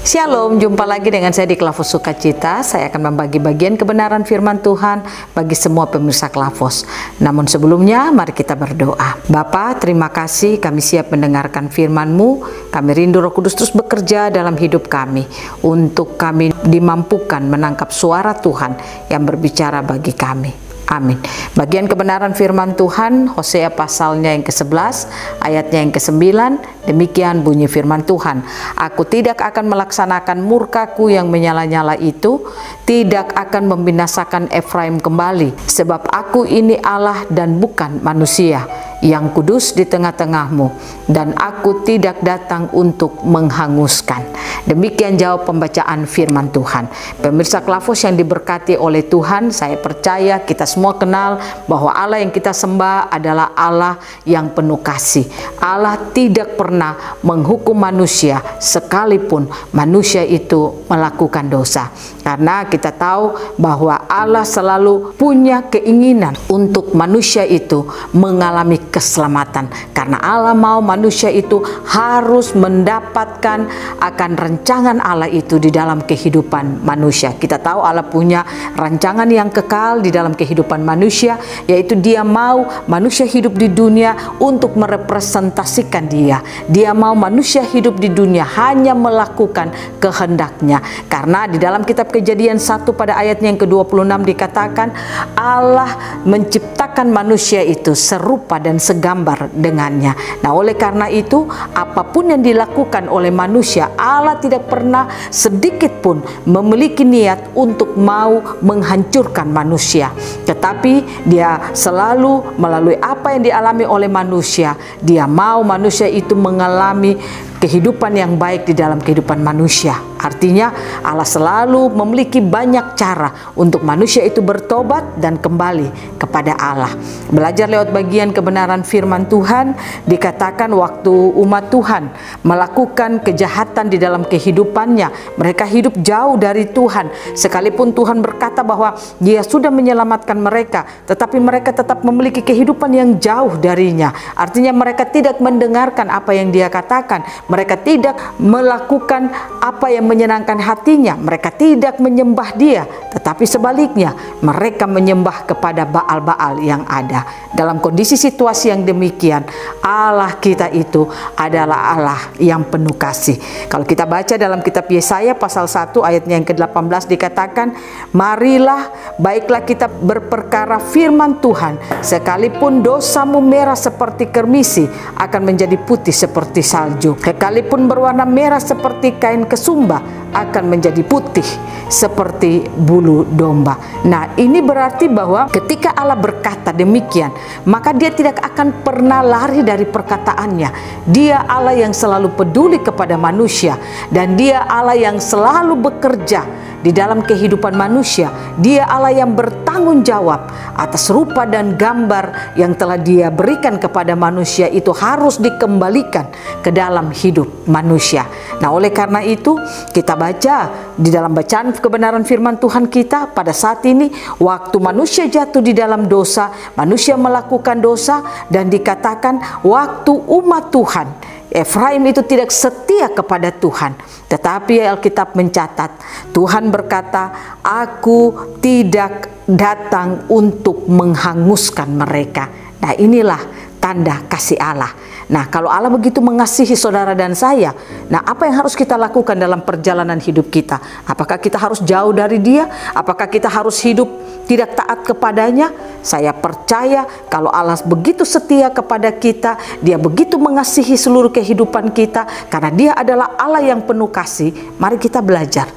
Shalom, jumpa lagi dengan saya di Klavos Sukacita. Saya akan membagi bagian kebenaran firman Tuhan bagi semua pemirsa Klavos. Namun sebelumnya, mari kita berdoa. Bapa, terima kasih kami siap mendengarkan firman-Mu. Kami rindu Roh Kudus terus bekerja dalam hidup kami, untuk kami dimampukan menangkap suara Tuhan yang berbicara bagi kami. Amin. Bagian kebenaran firman Tuhan, Hosea pasalnya yang ke-11, ayatnya yang ke-9, demikian bunyi firman Tuhan. Aku tidak akan melaksanakan murkaku yang menyala-nyala itu, tidak akan membinasakan Efraim kembali, sebab aku ini Allah dan bukan manusia, yang kudus di tengah-tengahmu, dan aku tidak datang untuk menghanguskan. Demikian jawab pembacaan firman Tuhan. Pemirsa Klavos yang diberkati oleh Tuhan, saya percaya kita semua kenal bahwa Allah yang kita sembah adalah Allah yang penuh kasih. Allah tidak pernah menghukum manusia sekalipun manusia itu melakukan dosa. Karena kita tahu bahwa Allah selalu punya keinginan untuk manusia itu mengalami keselamatan. Karena Allah mau manusia itu harus mendapatkan akan rancangan Allah itu di dalam kehidupan manusia. Kita tahu Allah punya rancangan yang kekal di dalam kehidupan manusia, yaitu Dia mau manusia hidup di dunia untuk merepresentasikan Dia. Dia mau manusia hidup di dunia hanya melakukan kehendak-Nya. Karena di dalam kitab Kejadian 1 pada ayatnya yang ke-26 dikatakan Allah menciptakan manusia itu serupa dan segambar dengannya. Nah, oleh karena itu apapun yang dilakukan oleh manusia, Allah tidak pernah sedikit pun memiliki niat untuk mau menghancurkan manusia. Tetapi Dia selalu melalui apa yang dialami oleh manusia, Dia mau manusia itu mengalami kehidupan yang baik di dalam kehidupan manusia. Artinya Allah selalu memiliki banyak cara untuk manusia itu bertobat dan kembali kepada Allah. Belajar lewat bagian kebenaran firman Tuhan, dikatakan waktu umat Tuhan melakukan kejahatan di dalam kehidupannya, mereka hidup jauh dari Tuhan. Sekalipun Tuhan berkata bahwa Dia sudah menyelamatkan mereka, tetapi mereka tetap memiliki kehidupan yang jauh darinya. Artinya mereka tidak mendengarkan apa yang Dia katakan. Mereka tidak melakukan apa yang menyenangkan hatinya. Mereka tidak menyembah Dia, tetapi sebaliknya mereka menyembah kepada Baal-Baal yang ada. Dalam kondisi situasi yang demikian, Allah kita itu adalah Allah yang penuh kasih. Kalau kita baca dalam kitab Yesaya pasal 1 ayatnya yang ke-18 dikatakan, marilah baiklah kita berperkara firman Tuhan, sekalipun dosamu merah seperti kermisi akan menjadi putih seperti salju, sekalipun berwarna merah seperti kain kesumba akan menjadi putih seperti bulu domba. Nah, ini berarti bahwa ketika Allah berkata demikian, maka Dia tidak akan pernah lari dari perkataannya. Dia Allah yang selalu peduli kepada manusia, dan Dia Allah yang selalu bekerja di dalam kehidupan manusia. Dia Allah yang bertanggung jawab atas rupa dan gambar yang telah Dia berikan kepada manusia, itu harus dikembalikan ke dalam hidup manusia. Nah, oleh karena itu kita baca di dalam bacaan kebenaran firman Tuhan kita pada saat ini, waktu manusia jatuh di dalam dosa, manusia melakukan dosa, dan dikatakan waktu umat Tuhan Efraim itu tidak setia kepada Tuhan. Tetapi Alkitab mencatat, Tuhan berkata, aku tidak datang untuk menghanguskan mereka. Nah, inilah tanda kasih Allah. Nah, kalau Allah begitu mengasihi saudara dan saya, nah apa yang harus kita lakukan dalam perjalanan hidup kita? Apakah kita harus jauh dari Dia? Apakah kita harus hidup tidak taat kepadanya? Saya percaya kalau Allah begitu setia kepada kita, Dia begitu mengasihi seluruh kehidupan kita, karena Dia adalah Allah yang penuh kasih. Mari kita belajar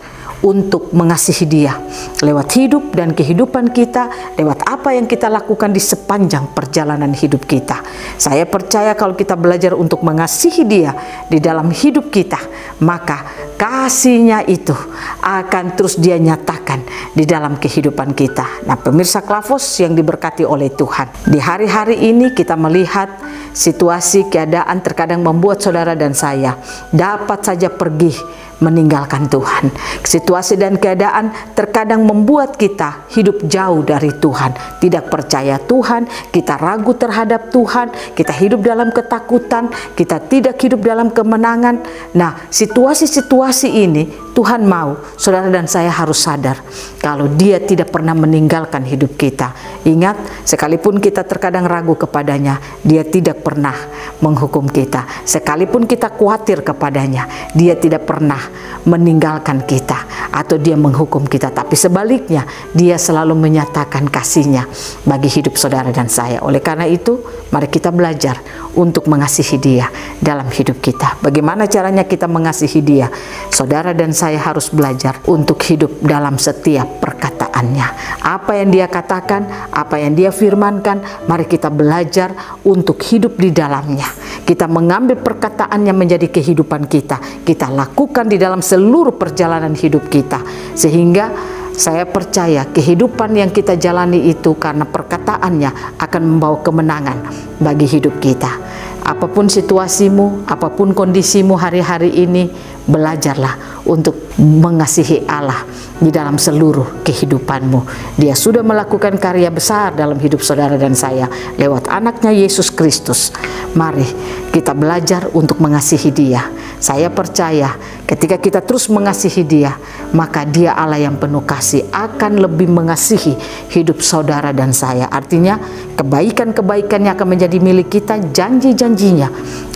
untuk mengasihi Dia lewat hidup dan kehidupan kita, lewat apa yang kita lakukan di sepanjang perjalanan hidup kita. Saya percaya kalau kita belajar untuk mengasihi Dia di dalam hidup kita, maka kasih-Nya itu akan terus Dia nyatakan di dalam kehidupan kita. Nah, pemirsa Klavos yang diberkati oleh Tuhan, di hari-hari ini kita melihat situasi keadaan terkadang membuat saudara dan saya dapat saja pergi meninggalkan Tuhan. Situasi dan keadaan terkadang membuat kita hidup jauh dari Tuhan, tidak percaya Tuhan, kita ragu terhadap Tuhan, kita hidup dalam ketakutan, kita tidak hidup dalam kemenangan. Nah, situasi-situasi ini Tuhan mau saudara dan saya harus sadar kalau Dia tidak pernah meninggalkan hidup kita. Ingat, sekalipun kita terkadang ragu kepadanya, Dia tidak pernah menghukum kita. Sekalipun kita khawatir kepadanya, Dia tidak pernah meninggalkan kita atau Dia menghukum kita. Tapi sebaliknya, Dia selalu menyatakan kasih-Nya bagi hidup saudara dan saya. Oleh karena itu, mari kita belajar untuk mengasihi Dia dalam hidup kita. Bagaimana caranya kita mengasihi Dia? Saudara dan saya harus belajar untuk hidup dalam setiap perkataannya. Apa yang Dia katakan, apa yang Dia firmankan, mari kita belajar untuk hidup di dalamnya. Kita mengambil perkataannya menjadi kehidupan kita. Kita lakukan di dalam seluruh perjalanan hidup kita. Sehingga saya percaya kehidupan yang kita jalani itu karena perkataannya akan membawa kemenangan bagi hidup kita. Apapun situasimu, apapun kondisimu hari-hari ini, belajarlah untuk mengasihi Allah di dalam seluruh kehidupanmu. Dia sudah melakukan karya besar dalam hidup saudara dan saya lewat anaknya Yesus Kristus. Mari kita belajar untuk mengasihi Dia. Saya percaya ketika kita terus mengasihi Dia, maka Dia Allah yang penuh kasih akan lebih mengasihi hidup saudara dan saya. Artinya kebaikan-kebaikannya akan menjadi milik kita, janji-janjinya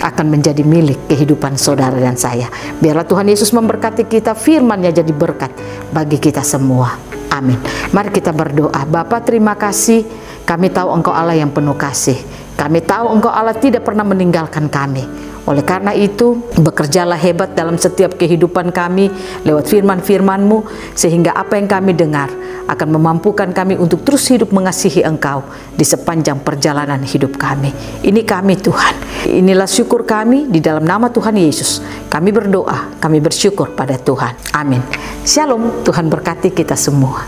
akan menjadi milik kehidupan saudara dan saya. Biarlah Tuhan Yesus memberkati kita, firman-Nya jadi berkat bagi kita semua. Amin. Mari kita berdoa. Bapa, terima kasih. Kami tahu Engkau Allah yang penuh kasih. Kami tahu Engkau Allah tidak pernah meninggalkan kami. Oleh karena itu, bekerjalah hebat dalam setiap kehidupan kami lewat firman-firman-Mu, sehingga apa yang kami dengar akan memampukan kami untuk terus hidup mengasihi Engkau di sepanjang perjalanan hidup kami. Ini kami Tuhan. Inilah syukur kami di dalam nama Tuhan Yesus. Kami berdoa, kami bersyukur pada Tuhan. Amin. Shalom, Tuhan berkati kita semua.